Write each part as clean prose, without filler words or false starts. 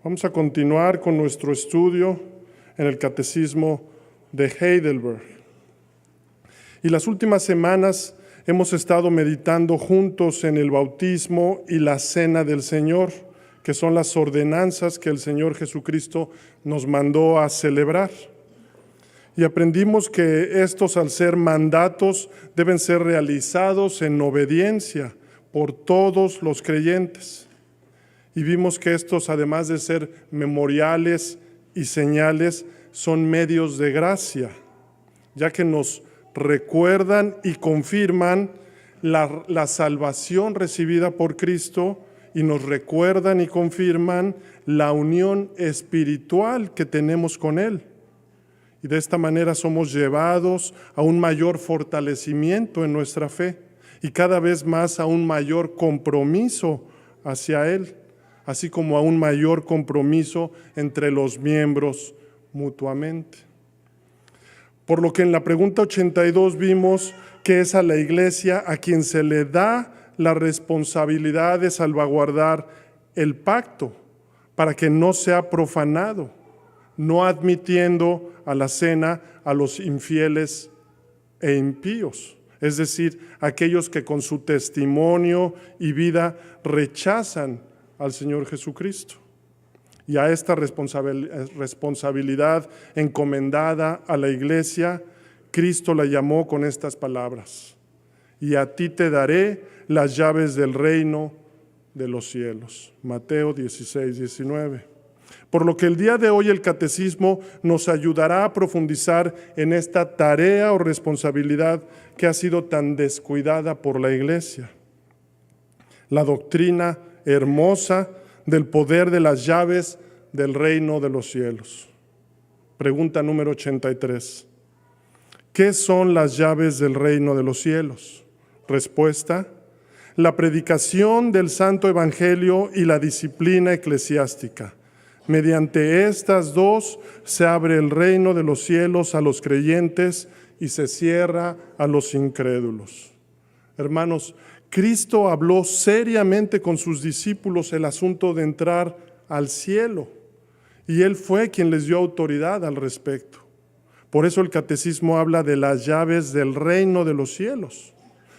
Vamos a continuar con nuestro estudio en el Catecismo de Heidelberg. Y las últimas semanas hemos estado meditando juntos en el bautismo y la cena del Señor, que son las ordenanzas que el Señor Jesucristo nos mandó a celebrar. Y aprendimos que estos, al ser mandatos, deben ser realizados en obediencia por todos los creyentes. Y vimos que estos, además de ser memoriales y señales, son medios de gracia, ya que nos recuerdan y confirman la salvación recibida por Cristo y nos recuerdan y confirman la unión espiritual que tenemos con Él. Y de esta manera somos llevados a un mayor fortalecimiento en nuestra fe y cada vez más a un mayor compromiso hacia Él, así como a un mayor compromiso entre los miembros mutuamente. Por lo que en la pregunta 82 vimos que es a la Iglesia a quien se le da la responsabilidad de salvaguardar el pacto para que no sea profanado, no admitiendo a la cena a los infieles e impíos, es decir, aquellos que con su testimonio y vida rechazan al Señor Jesucristo. Y a esta responsabilidad encomendada a la Iglesia, Cristo la llamó con estas palabras: y a ti te daré las llaves del reino de los cielos. Mateo 16, 19. Por lo que el día de hoy el Catecismo nos ayudará a profundizar en esta tarea o responsabilidad que ha sido tan descuidada por la Iglesia. La doctrina hermosa del poder de las llaves del reino de los cielos. Pregunta número 83. ¿Qué son las llaves del reino de los cielos? Respuesta: la predicación del Santo Evangelio y la disciplina eclesiástica. Mediante estas dos se abre el reino de los cielos a los creyentes y se cierra a los incrédulos. Hermanos, Cristo habló seriamente con sus discípulos el asunto de entrar al cielo, y Él fue quien les dio autoridad al respecto. Por eso el Catecismo habla de las llaves del reino de los cielos.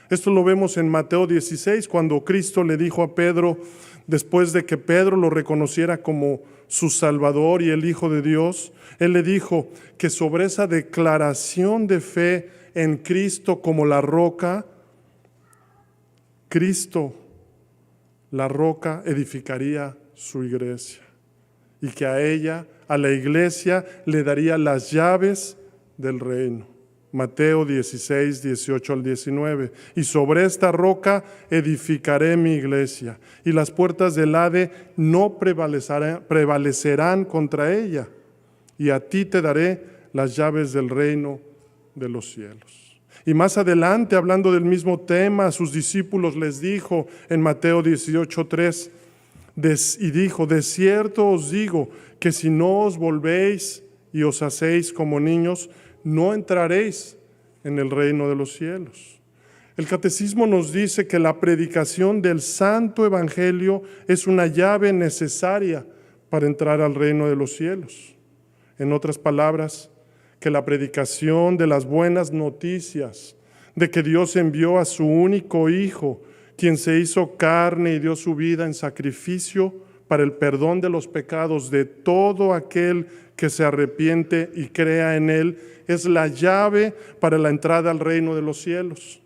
Esto lo vemos en Mateo 16, cuando Cristo le dijo a Pedro, después de que Pedro lo reconociera como su Salvador y el Hijo de Dios, Él le dijo que sobre esa declaración de fe en Cristo como la roca, Cristo, la roca, edificaría su iglesia y que a ella, a la iglesia, le daría las llaves del reino. Mateo 16, 18 al 19. Y sobre esta roca edificaré mi iglesia, y las puertas del Hade no prevalecerán contra ella, y a ti te daré las llaves del reino de los cielos. Y más adelante, hablando del mismo tema, a sus discípulos les dijo en Mateo 18:3, y dijo: de cierto os digo que si no os volvéis y os hacéis como niños, no entraréis en el reino de los cielos. El Catecismo nos dice que la predicación del Santo Evangelio es una llave necesaria para entrar al reino de los cielos. En otras palabras, que la predicación de las buenas noticias de que Dios envió a su único Hijo, quien se hizo carne y dio su vida en sacrificio para el perdón de los pecados de todo aquel que se arrepiente y crea en Él, es la llave para la entrada al reino de los cielos.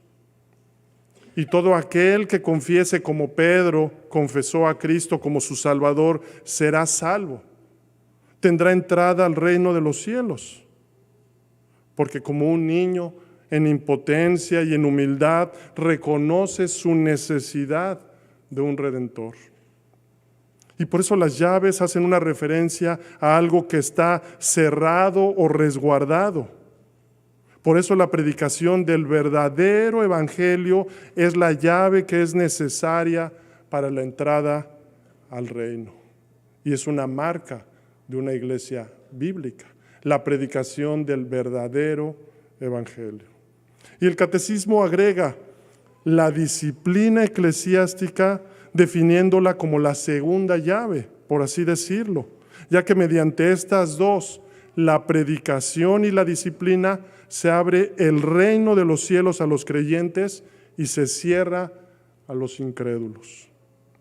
Y todo aquel que confiese, como Pedro confesó a Cristo como su Salvador, será salvo. Tendrá entrada al reino de los cielos. Porque como un niño en impotencia y en humildad reconoce su necesidad de un Redentor. Y por eso las llaves hacen una referencia a algo que está cerrado o resguardado. Por eso la predicación del verdadero Evangelio es la llave que es necesaria para la entrada al reino. Y es una marca de una iglesia bíblica, la predicación del verdadero Evangelio. Y el Catecismo agrega la disciplina eclesiástica definiéndola como la segunda llave por así decirlo, ya que mediante estas dos, la predicación y la disciplina, se abre el reino de los cielos a los creyentes y se cierra a los incrédulos.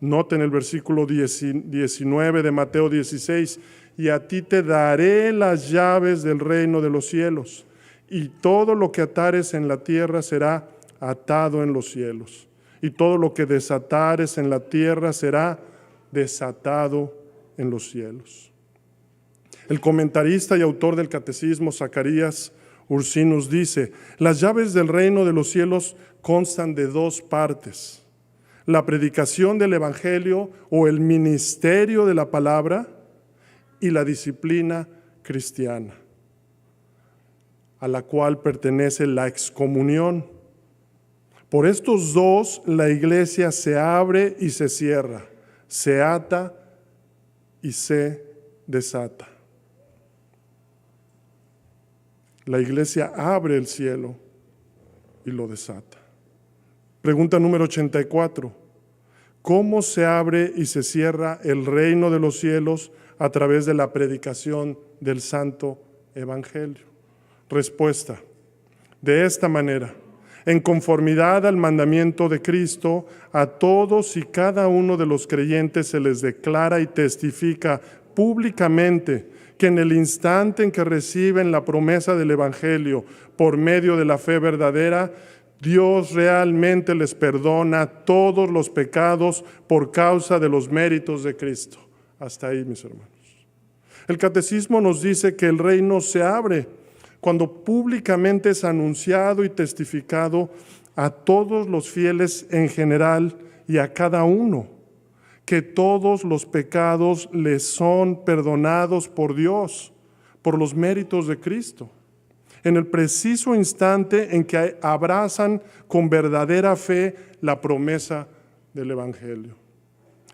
Noten el versículo 19 de Mateo 16, y a ti te daré las llaves del reino de los cielos, y todo lo que atares en la tierra será atado en los cielos, y todo lo que desatares en la tierra será desatado en los cielos. El comentarista y autor del Catecismo, Zacarías Ursinus, dice: las llaves del reino de los cielos constan de dos partes: la predicación del Evangelio o el ministerio de la palabra y la disciplina cristiana, a la cual pertenece la excomunión. Por estos dos, la iglesia se abre y se cierra, se ata y se desata. La iglesia abre el cielo y lo desata. Pregunta número 84. ¿Cómo se abre y se cierra el reino de los cielos a través de la predicación del Santo Evangelio? Respuesta: de esta manera, en conformidad al mandamiento de Cristo, a todos y cada uno de los creyentes se les declara y testifica públicamente que en el instante en que reciben la promesa del Evangelio por medio de la fe verdadera, Dios realmente les perdona todos los pecados por causa de los méritos de Cristo. Hasta ahí, mis hermanos. El Catecismo nos dice que el reino se abre cuando públicamente es anunciado y testificado a todos los fieles en general y a cada uno, que todos los pecados les son perdonados por Dios, por los méritos de Cristo, en el preciso instante en que abrazan con verdadera fe la promesa del Evangelio.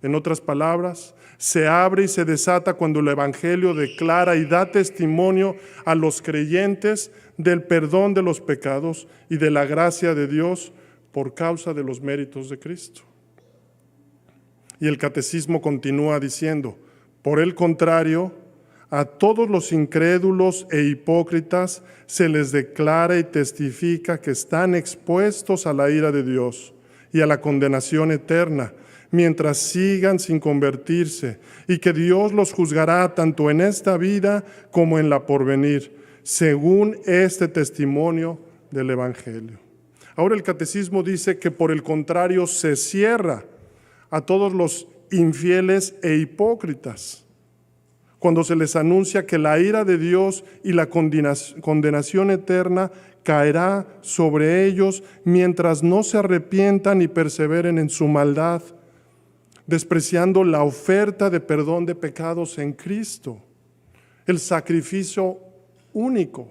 En otras palabras, se abre y se desata cuando el Evangelio declara y da testimonio a los creyentes del perdón de los pecados y de la gracia de Dios por causa de los méritos de Cristo. Y el Catecismo continúa diciendo: por el contrario, a todos los incrédulos e hipócritas se les declara y testifica que están expuestos a la ira de Dios y a la condenación eterna, mientras sigan sin convertirse, y que Dios los juzgará tanto en esta vida como en la porvenir, según este testimonio del Evangelio. Ahora el Catecismo dice que por el contrario se cierra a todos los infieles e hipócritas cuando se les anuncia que la ira de Dios y la condenación eterna caerá sobre ellos mientras no se arrepientan y perseveren en su maldad, despreciando la oferta de perdón de pecados en Cristo, el sacrificio único,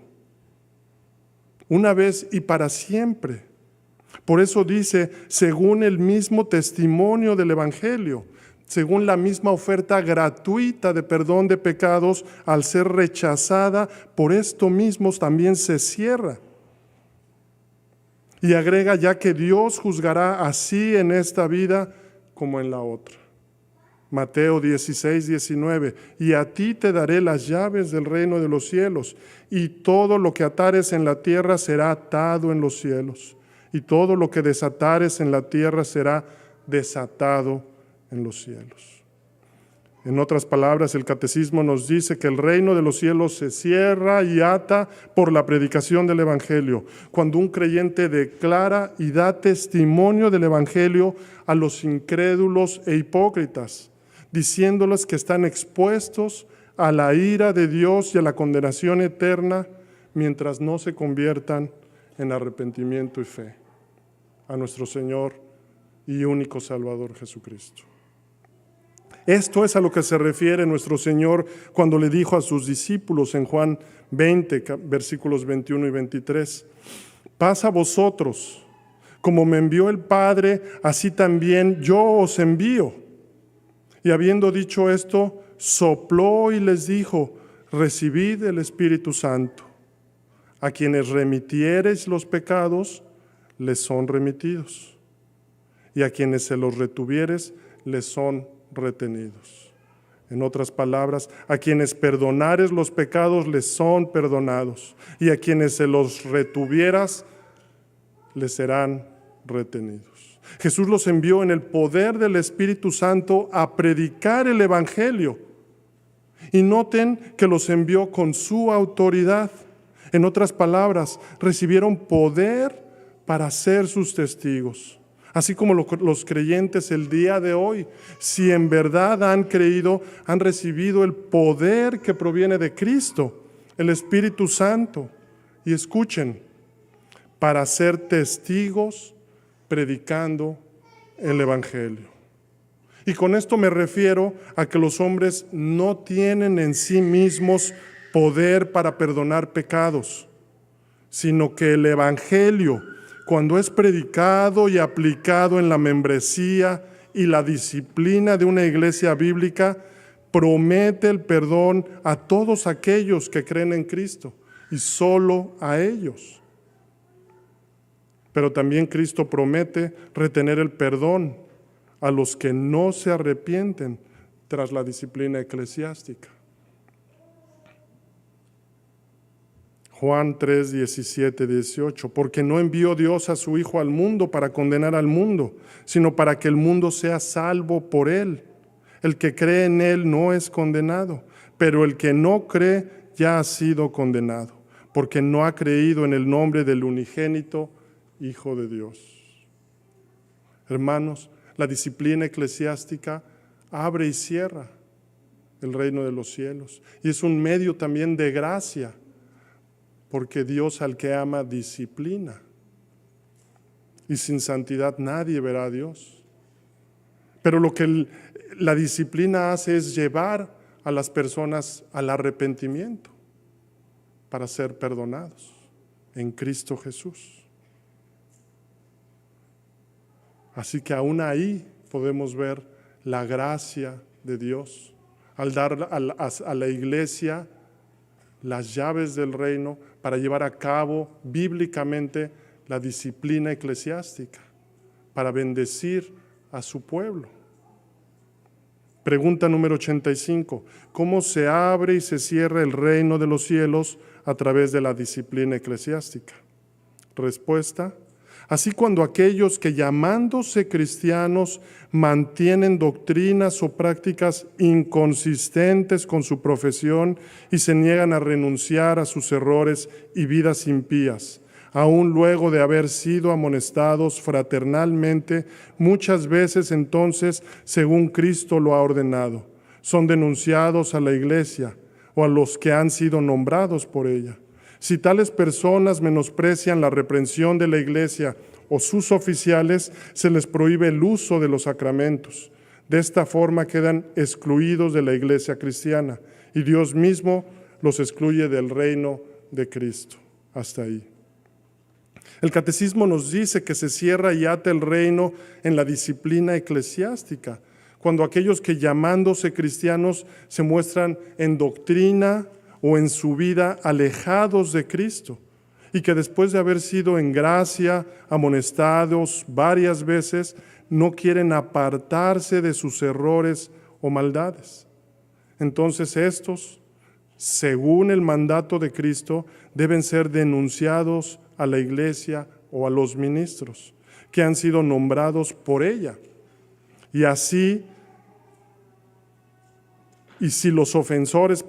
una vez y para siempre. Por eso dice, según el mismo testimonio del Evangelio, según la misma oferta gratuita de perdón de pecados, al ser rechazada, por esto mismo también se cierra. Y agrega, ya que Dios juzgará así en esta vida como en la otra. Mateo 16, 19, y a ti te daré las llaves del reino de los cielos, y todo lo que atares en la tierra será atado en los cielos, y todo lo que desatares en la tierra será desatado en los cielos. En otras palabras, el Catecismo nos dice que el reino de los cielos se cierra y ata por la predicación del Evangelio, cuando un creyente declara y da testimonio del Evangelio a los incrédulos e hipócritas, diciéndoles que están expuestos a la ira de Dios y a la condenación eterna mientras no se conviertan en arrepentimiento y fe a nuestro Señor y único Salvador Jesucristo. Esto es a lo que se refiere nuestro Señor cuando le dijo a sus discípulos en Juan 20, versículos 21 y 23, paz a vosotros, como me envió el Padre, así también yo os envío. Y habiendo dicho esto, sopló y les dijo, recibid el Espíritu Santo. A quienes remitiereis los pecados, les son remitidos. Y a quienes se los retuvieres, les son retenidos. En otras palabras, a quienes perdonares los pecados les son perdonados, y a quienes se los retuvieras les serán retenidos. Jesús los envió en el poder del Espíritu Santo a predicar el Evangelio. Y noten que los envió con su autoridad. En otras palabras, recibieron poder para ser sus testigos. Así como los creyentes el día de hoy, si en verdad han creído, han recibido el poder que proviene de Cristo, el Espíritu Santo. Y escuchen, para ser testigos predicando el Evangelio. Y con esto me refiero a que los hombres no tienen en sí mismos poder para perdonar pecados, sino que el Evangelio, cuando es predicado y aplicado en la membresía y la disciplina de una iglesia bíblica, promete el perdón a todos aquellos que creen en Cristo y solo a ellos. Pero también Cristo promete retener el perdón a los que no se arrepienten tras la disciplina eclesiástica. Juan 3, 17, 18, porque no envió Dios a su Hijo al mundo para condenar al mundo, sino para que el mundo sea salvo por él. El que cree en él no es condenado, pero el que no cree ya ha sido condenado, porque no ha creído en el nombre del unigénito Hijo de Dios. Hermanos, la disciplina eclesiástica abre y cierra el reino de los cielos, y es un medio también de gracia, porque Dios al que ama disciplina, y sin santidad nadie verá a Dios. Pero lo que la disciplina hace es llevar a las personas al arrepentimiento para ser perdonados en Cristo Jesús. Así que aún ahí podemos ver la gracia de Dios al dar a la iglesia las llaves del reino para llevar a cabo bíblicamente la disciplina eclesiástica, para bendecir a su pueblo. Pregunta número 85. ¿Cómo se abre y se cierra el reino de los cielos a través de la disciplina eclesiástica? Respuesta. Así cuando aquellos que llamándose cristianos mantienen doctrinas o prácticas inconsistentes con su profesión y se niegan a renunciar a sus errores y vidas impías, aún luego de haber sido amonestados fraternalmente, muchas veces entonces, según Cristo lo ha ordenado, son denunciados a la iglesia o a los que han sido nombrados por ella. Si tales personas menosprecian la reprensión de la iglesia o sus oficiales, se les prohíbe el uso de los sacramentos. De esta forma quedan excluidos de la iglesia cristiana y Dios mismo los excluye del reino de Cristo. Hasta ahí. El catecismo nos dice que se cierra y ata el reino en la disciplina eclesiástica, cuando aquellos que llamándose cristianos se muestran en doctrina o en su vida alejados de Cristo, y que después de haber sido en gracia amonestados varias veces, no quieren apartarse de sus errores o maldades. Entonces estos, según el mandato de Cristo, deben ser denunciados a la iglesia o a los ministros que han sido nombrados por ella. Y así, y si los ofensores,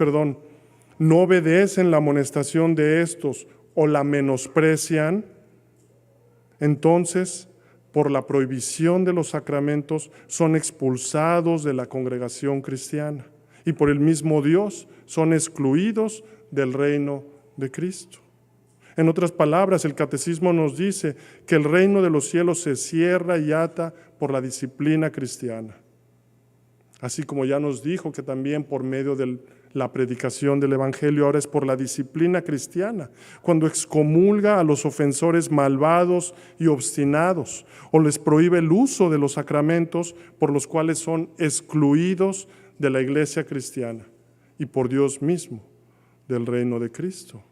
no obedecen la amonestación de estos o la menosprecian, entonces, por la prohibición de los sacramentos, son expulsados de la congregación cristiana y por el mismo Dios son excluidos del reino de Cristo. En otras palabras, el catecismo nos dice que el reino de los cielos se cierra y ata por la disciplina cristiana. Así como ya nos dijo que también por medio de la predicación del Evangelio, ahora es por la disciplina cristiana, cuando excomulga a los ofensores malvados y obstinados, o les prohíbe el uso de los sacramentos por los cuales son excluidos de la iglesia cristiana y por Dios mismo del reino de Cristo.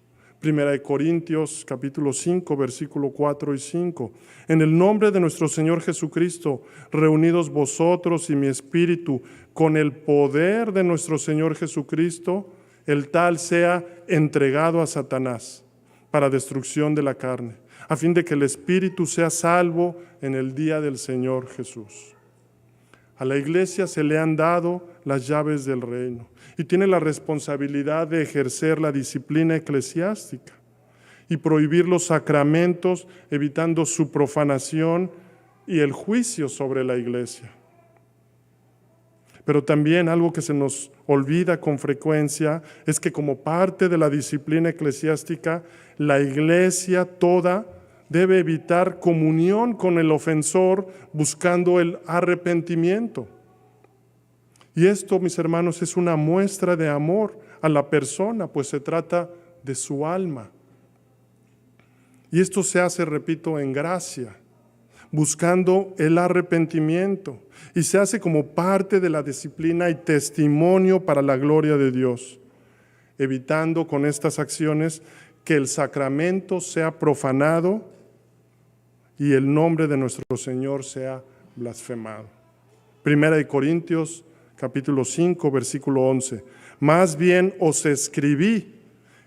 Primera de Corintios, capítulo 5, versículo 4 y 5. En el nombre de nuestro Señor Jesucristo, reunidos vosotros y mi espíritu, con el poder de nuestro Señor Jesucristo, el tal sea entregado a Satanás para destrucción de la carne, a fin de que el espíritu sea salvo en el día del Señor Jesús. A la iglesia se le han dado las llaves del reino y tiene la responsabilidad de ejercer la disciplina eclesiástica y prohibir los sacramentos, evitando su profanación y el juicio sobre la iglesia. Pero también algo que se nos olvida con frecuencia es que como parte de la disciplina eclesiástica, la iglesia toda debe evitar comunión con el ofensor buscando el arrepentimiento. Y esto, mis hermanos, es una muestra de amor a la persona, pues se trata de su alma. Y esto se hace, repito, en gracia, buscando el arrepentimiento, y se hace como parte de la disciplina y testimonio para la gloria de Dios, evitando con estas acciones que el sacramento sea profanado y el nombre de nuestro Señor sea blasfemado. Primera de Corintios, capítulo 5, versículo 11. Más bien os escribí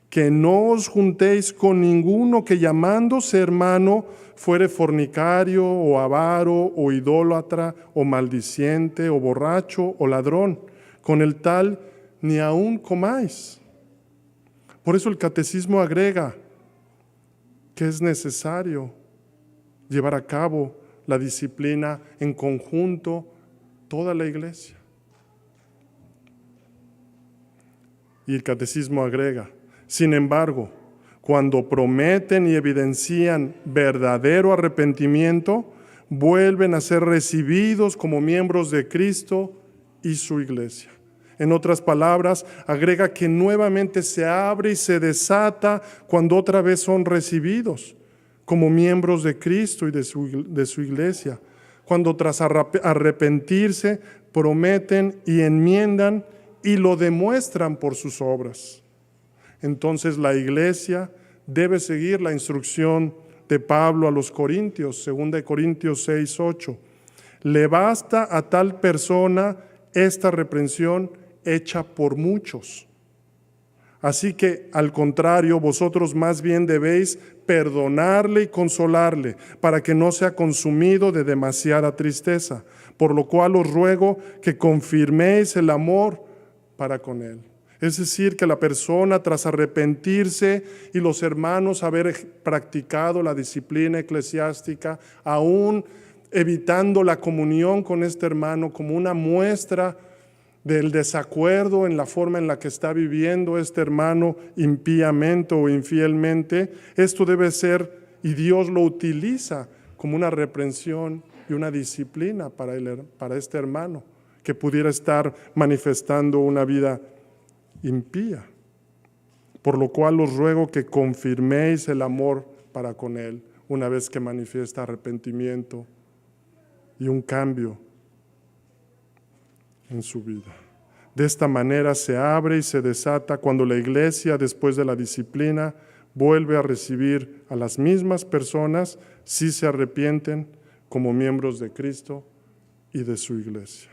que no os juntéis con ninguno que llamándose hermano fuere fornicario o avaro o idólatra o maldiciente o borracho o ladrón. Con el tal ni aun comáis. Por eso el catecismo agrega que es necesario llevar a cabo la disciplina en conjunto, toda la iglesia. Y el catecismo agrega, sin embargo, cuando prometen y evidencian verdadero arrepentimiento, vuelven a ser recibidos como miembros de Cristo y su iglesia. En otras palabras, agrega que nuevamente se abre y se desata cuando otra vez son recibidos como miembros de Cristo y de su iglesia, cuando tras arrepentirse prometen y enmiendan y lo demuestran por sus obras. Entonces la iglesia debe seguir la instrucción de Pablo a los Corintios, 2 Corintios 6, 8. Le basta a tal persona esta reprensión hecha por muchos. Así que, al contrario, vosotros más bien debéis perdonarle y consolarle, para que no sea consumido de demasiada tristeza, por lo cual os ruego que confirméis el amor para con él. Es decir, que la persona, tras arrepentirse y los hermanos haber practicado la disciplina eclesiástica, aún evitando la comunión con este hermano como una muestra del desacuerdo en la forma en la que está viviendo este hermano impíamente o infielmente, esto debe ser, y Dios lo utiliza como una reprensión y una disciplina para este hermano que pudiera estar manifestando una vida impía. Por lo cual os ruego que confirméis el amor para con él una vez que manifiesta arrepentimiento y un cambio en su vida. De esta manera se abre y se desata cuando la iglesia, después de la disciplina, vuelve a recibir a las mismas personas si se arrepienten como miembros de Cristo y de su iglesia.